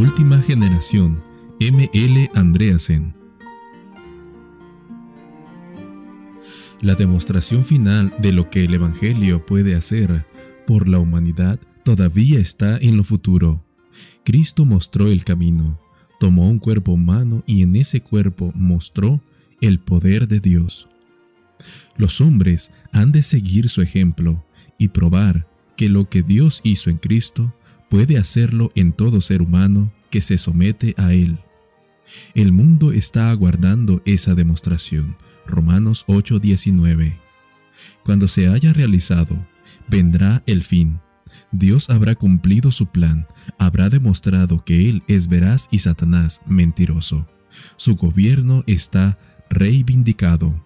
última generación, M.L. Andreasen. La demostración final de lo que el Evangelio puede hacer por la humanidad todavía está en lo futuro. Cristo mostró el camino, tomó un cuerpo humano y en ese cuerpo mostró el poder de Dios. Los hombres han de seguir su ejemplo y probar que lo que Dios hizo en Cristo puede hacerlo en todo ser humano que se somete a Él. El mundo está aguardando esa demostración. Romanos 8:19. Cuando se haya realizado, vendrá el fin. Dios habrá cumplido su plan, habrá demostrado que Él es veraz y Satanás mentiroso. Su gobierno está reivindicado.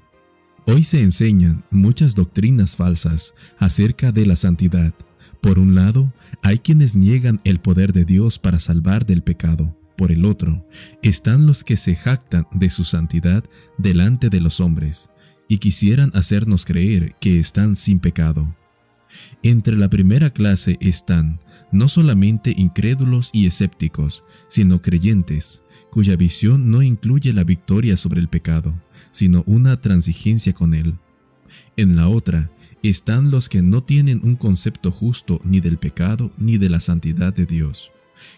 Hoy se enseñan muchas doctrinas falsas acerca de la santidad. Por un lado, hay quienes niegan el poder de Dios para salvar del pecado. Por el otro, están los que se jactan de su santidad delante de los hombres y quisieran hacernos creer que están sin pecado. Entre la primera clase están no solamente incrédulos y escépticos, sino creyentes, cuya visión no incluye la victoria sobre el pecado, sino una transigencia con él. En la otra están los que no tienen un concepto justo ni del pecado ni de la santidad de Dios,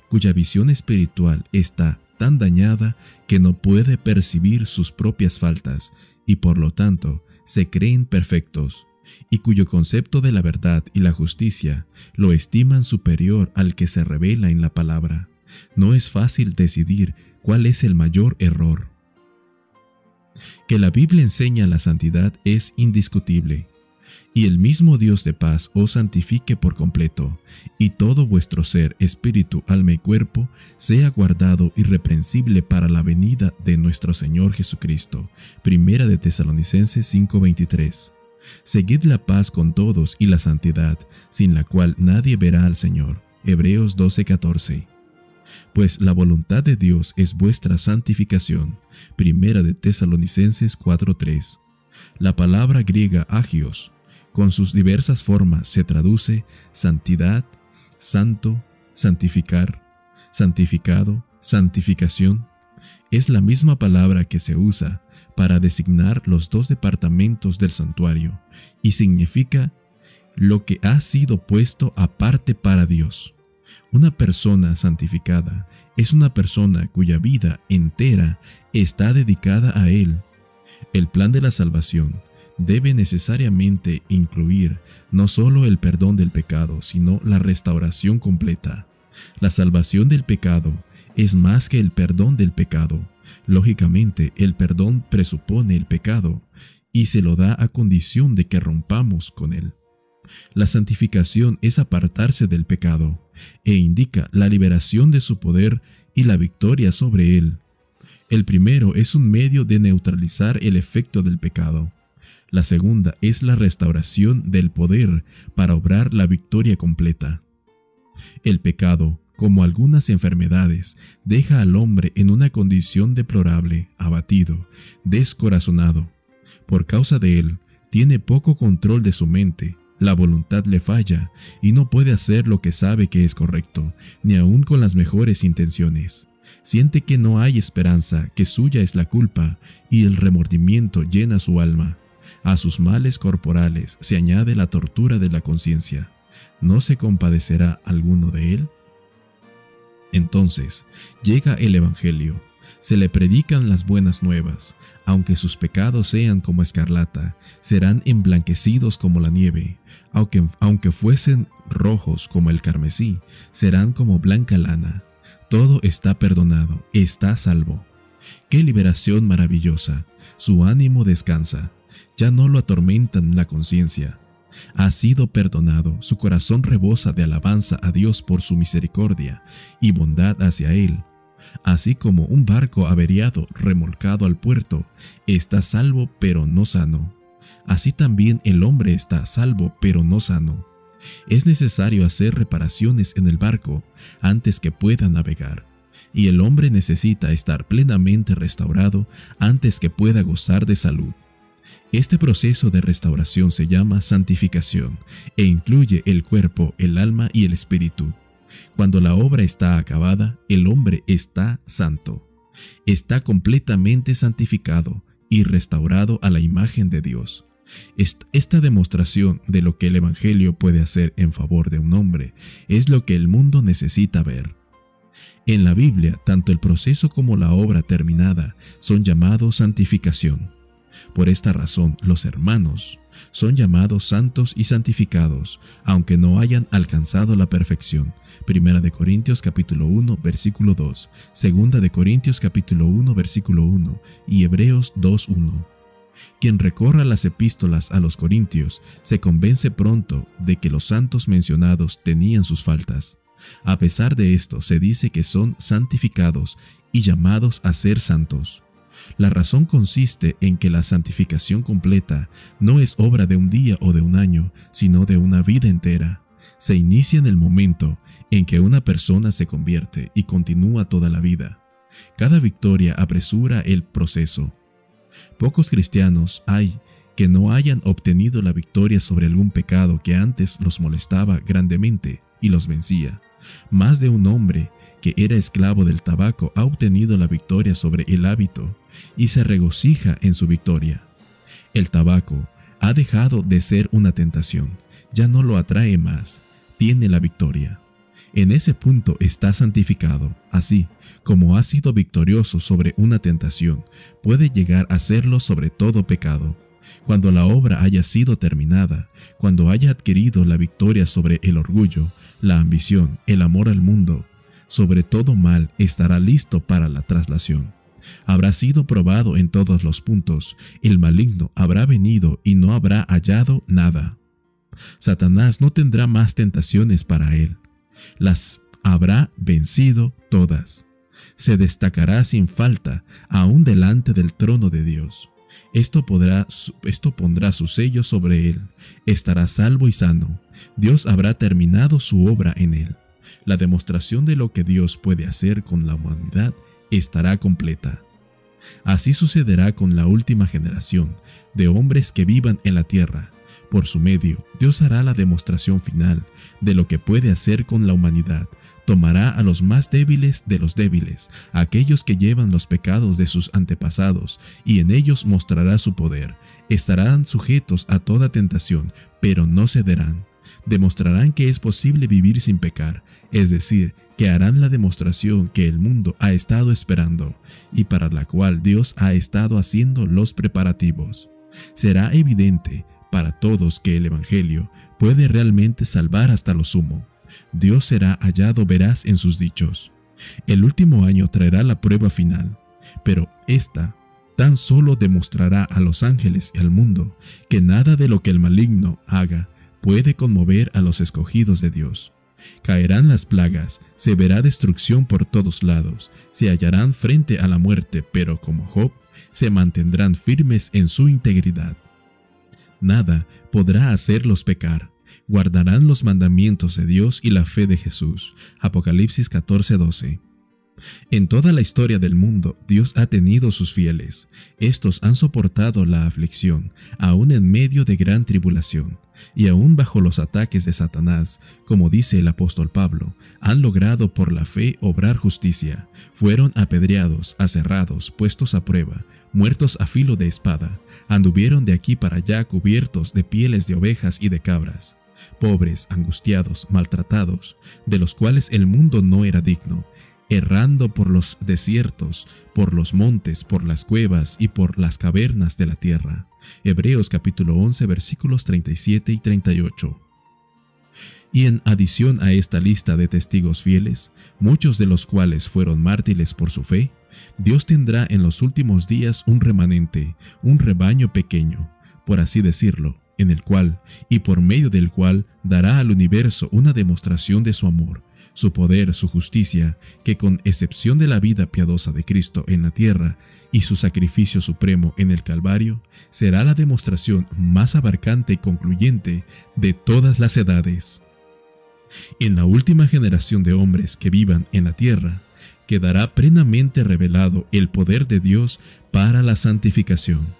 cuya visión espiritual está tan dañada que no puede percibir sus propias faltas y por lo tanto se creen perfectos, y cuyo concepto de la verdad y la justicia lo estiman superior al que se revela en la palabra. No es fácil decidir cuál es el mayor error. Que la Biblia enseña la santidad es indiscutible. Y el mismo Dios de paz os santifique por completo, y todo vuestro ser, espíritu, alma y cuerpo, sea guardado irreprensible para la venida de nuestro Señor Jesucristo. Primera de Tesalonicenses 5:23. Seguid la paz con todos y la santidad, sin la cual nadie verá al Señor. Hebreos 12:14. Pues la voluntad de Dios es vuestra santificación. Primera de Tesalonicenses 4:3. La palabra griega agios, con sus diversas formas, se traduce santidad, santo, santificar, santificado, santificación. Es la misma palabra que se usa para designar los dos departamentos del santuario y significa lo que ha sido puesto aparte para Dios. Una persona santificada es una persona cuya vida entera está dedicada a Él. El plan de la salvación debe necesariamente incluir no solo el perdón del pecado, sino la restauración completa. La salvación del pecado es más que el perdón del pecado. Lógicamente, el perdón presupone el pecado y se lo da a condición de que rompamos con él. La santificación es apartarse del pecado e indica la liberación de su poder y la victoria sobre él. El primero es un medio de neutralizar el efecto del pecado. La segunda es la restauración del poder para obrar la victoria completa. El pecado, como algunas enfermedades, deja al hombre en una condición deplorable, abatido, descorazonado. Por causa de él, tiene poco control de su mente, la voluntad le falla y no puede hacer lo que sabe que es correcto, ni aun con las mejores intenciones. Siente que no hay esperanza, que suya es la culpa, y el remordimiento llena su alma. A sus males corporales se añade la tortura de la conciencia. ¿No se compadecerá alguno de él? Entonces llega el Evangelio. Se le predican las buenas nuevas. Aunque sus pecados sean como escarlata, serán emblanquecidos como la nieve. Aunque fuesen rojos como el carmesí, serán como blanca lana. Todo está perdonado, está salvo. ¡Qué liberación maravillosa! Su ánimo descansa. Ya no lo atormentan la conciencia. Ha sido perdonado, su corazón rebosa de alabanza a Dios por su misericordia y bondad hacia Él. Así como un barco averiado remolcado al puerto está salvo pero no sano, así también el hombre está salvo pero no sano. Es necesario hacer reparaciones en el barco antes que pueda navegar, y el hombre necesita estar plenamente restaurado antes que pueda gozar de salud. Este proceso de restauración se llama santificación e incluye el cuerpo, el alma y el espíritu. Cuando la obra está acabada, el hombre está santo. Está completamente santificado y restaurado a la imagen de Dios. Esta demostración de lo que el Evangelio puede hacer en favor de un hombre es lo que el mundo necesita ver. En la Biblia, tanto el proceso como la obra terminada son llamados santificación. Por esta razón, los hermanos son llamados santos y santificados, aunque no hayan alcanzado la perfección. 1 Corintios capítulo 1, versículo 2, 2 Corintios capítulo 1, versículo 1 y Hebreos 2, 1. Quien recorra las epístolas a los Corintios se convence pronto de que los santos mencionados tenían sus faltas. A pesar de esto, se dice que son santificados y llamados a ser santos. La razón consiste en que la santificación completa no es obra de un día o de un año, sino de una vida entera. Se inicia en el momento en que una persona se convierte y continúa toda la vida. Cada victoria apresura el proceso. Pocos cristianos hay que no hayan obtenido la victoria sobre algún pecado que antes los molestaba grandemente y los vencía. Más de un hombre que era esclavo del tabaco ha obtenido la victoria sobre el hábito y se regocija en su victoria. El tabaco ha dejado de ser una tentación, ya no lo atrae más, tiene la victoria. En ese punto está santificado, así como ha sido victorioso sobre una tentación, puede llegar a serlo sobre todo pecado. Cuando la obra haya sido terminada, cuando haya adquirido la victoria sobre el orgullo, la ambición, el amor al mundo, sobre todo mal, estará listo para la traslación. Habrá sido probado en todos los puntos, el maligno habrá venido y no habrá hallado nada. Satanás no tendrá más tentaciones para él, las habrá vencido todas. Se destacará sin falta, aún delante del trono de Dios. Esto pondrá su sello sobre él, estará salvo y sano. Dios habrá terminado su obra en él. La demostración de lo que Dios puede hacer con la humanidad estará completa. Así sucederá con la última generación de hombres que vivan en la tierra. Por su medio, Dios hará la demostración final de lo que puede hacer con la humanidad. Tomará a los más débiles de los débiles, a aquellos que llevan los pecados de sus antepasados, y en ellos mostrará su poder. Estarán sujetos a toda tentación, pero no cederán. Demostrarán que es posible vivir sin pecar, es decir, que harán la demostración que el mundo ha estado esperando y para la cual Dios ha estado haciendo los preparativos. Será evidente para todos que el Evangelio puede realmente salvar hasta lo sumo. Dios será hallado veraz en sus dichos. El último año traerá la prueba final, pero esta tan solo demostrará a los ángeles y al mundo que nada de lo que el maligno haga puede conmover a los escogidos de Dios. Caerán las plagas, se verá destrucción por todos lados, se hallarán frente a la muerte, pero como Job, se mantendrán firmes en su integridad. Nada podrá hacerlos pecar. Guardarán los mandamientos de Dios y la fe de Jesús. Apocalipsis 14:12. En toda la historia del mundo, Dios ha tenido sus fieles. Estos han soportado la aflicción, aún en medio de gran tribulación, y aún bajo los ataques de Satanás, como dice el apóstol Pablo, han logrado por la fe obrar justicia. Fueron apedreados, aserrados, puestos a prueba, muertos a filo de espada. Anduvieron de aquí para allá cubiertos de pieles de ovejas y de cabras. Pobres, angustiados, maltratados, de los cuales el mundo no era digno, errando por los desiertos, por los montes, por las cuevas y por las cavernas de la tierra. Hebreos capítulo 11 versículos 37 y 38. Y en adición a esta lista de testigos fieles, muchos de los cuales fueron mártires por su fe, Dios tendrá en los últimos días un remanente, un rebaño pequeño, por así decirlo, en el cual y por medio del cual dará al universo una demostración de su amor, su poder, su justicia, que con excepción de la vida piadosa de Cristo en la tierra y su sacrificio supremo en el Calvario, será la demostración más abarcante y concluyente de todas las edades. En la última generación de hombres que vivan en la tierra, quedará plenamente revelado el poder de Dios para la santificación.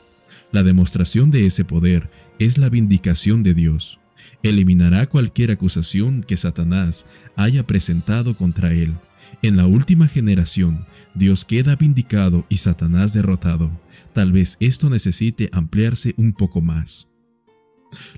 La demostración de ese poder es la vindicación de Dios. Eliminará cualquier acusación que Satanás haya presentado contra él. En la última generación, Dios queda vindicado y Satanás derrotado. Tal vez esto necesite ampliarse un poco más.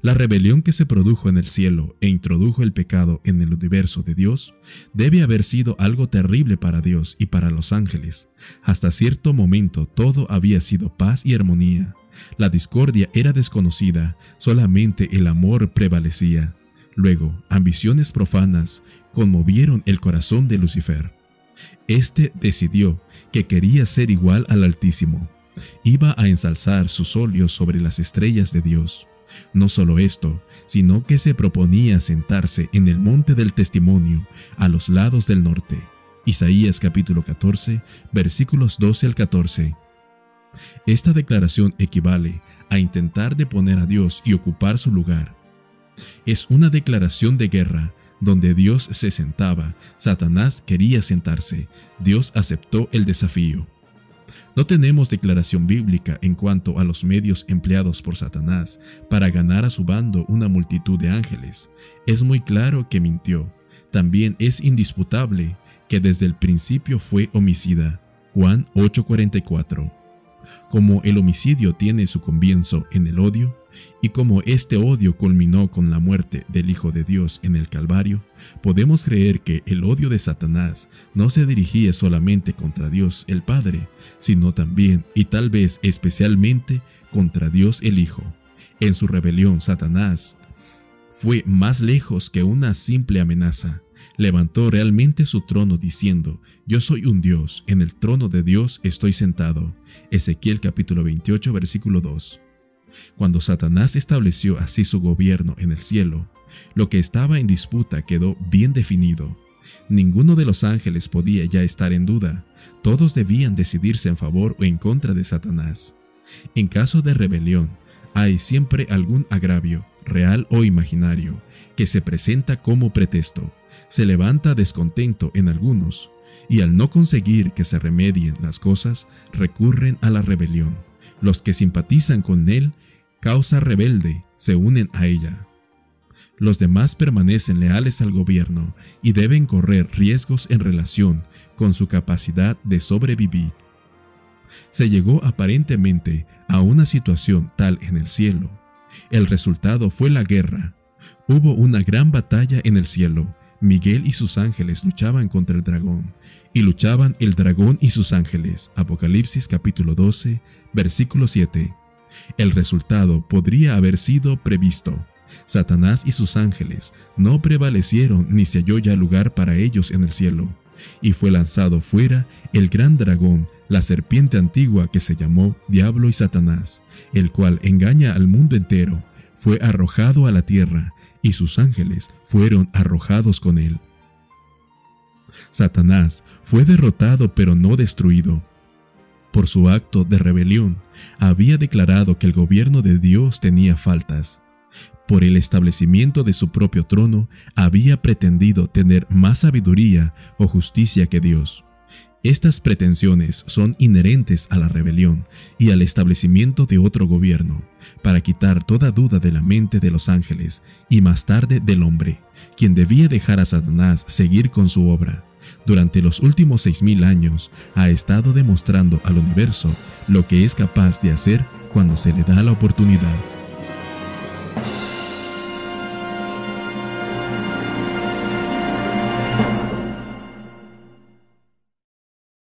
La rebelión que se produjo en el cielo e introdujo el pecado en el universo de Dios debe haber sido algo terrible para Dios y para los ángeles. Hasta cierto momento todo había sido paz y armonía. La discordia era desconocida, solamente el amor prevalecía. Luego, ambiciones profanas conmovieron el corazón de Lucifer. Este decidió que quería ser igual al Altísimo. Iba a ensalzar sus óleos sobre las estrellas de Dios. No solo esto, sino que se proponía sentarse en el monte del testimonio a los lados del norte. Isaías capítulo 14, versículos 12 al 14. Esta declaración equivale a intentar deponer a Dios y ocupar su lugar. Es una declaración de guerra. Donde Dios se sentaba, Satanás quería sentarse. Dios aceptó el desafío. No tenemos declaración bíblica en cuanto a los medios empleados por Satanás para ganar a su bando una multitud de ángeles. Es muy claro que mintió. También es indisputable que desde el principio fue homicida. Juan 8:44. Como el homicidio tiene su comienzo en el odio, y como este odio culminó con la muerte del Hijo de Dios en el Calvario, podemos creer que el odio de Satanás no se dirigía solamente contra Dios el Padre, sino también y tal vez especialmente contra Dios el Hijo. En su rebelión, Satanás fue más lejos que una simple amenaza. Levantó realmente su trono diciendo: yo soy un Dios, en el trono de Dios estoy sentado. Ezequiel capítulo 28 versículo 2. Cuando Satanás estableció así su gobierno en el cielo, lo que estaba en disputa quedó bien definido. Ninguno de los ángeles podía ya estar en duda. Todos debían decidirse en favor o en contra de Satanás. En caso de rebelión, hay siempre algún agravio, real o imaginario, que se presenta como pretexto. Se levanta descontento en algunos, y al no conseguir que se remedien las cosas, recurren a la rebelión. Los que simpatizan con él, causa rebelde, se unen a ella. Los demás permanecen leales al gobierno y deben correr riesgos en relación con su capacidad de sobrevivir. Se llegó aparentemente a una situación tal en el cielo. El resultado fue la guerra. Hubo una gran batalla en el cielo. Miguel y sus ángeles luchaban contra el dragón, y luchaban el dragón y sus ángeles. Apocalipsis capítulo 12, versículo 7. El resultado podría haber sido previsto. Satanás y sus ángeles no prevalecieron ni se halló ya lugar para ellos en el cielo, y fue lanzado fuera el gran dragón, la serpiente antigua que se llamó Diablo y Satanás, el cual engaña al mundo entero. Fue arrojado a la tierra, y sus ángeles fueron arrojados con él. Satanás fue derrotado pero no destruido. Por su acto de rebelión, había declarado que el gobierno de Dios tenía faltas. Por el establecimiento de su propio trono, había pretendido tener más sabiduría o justicia que Dios. Estas pretensiones son inherentes a la rebelión y al establecimiento de otro gobierno, para quitar toda duda de la mente de los ángeles y más tarde del hombre, quien debía dejar a Satanás seguir con su obra. Durante los últimos 6000 años ha estado demostrando al universo lo que es capaz de hacer cuando se le da la oportunidad.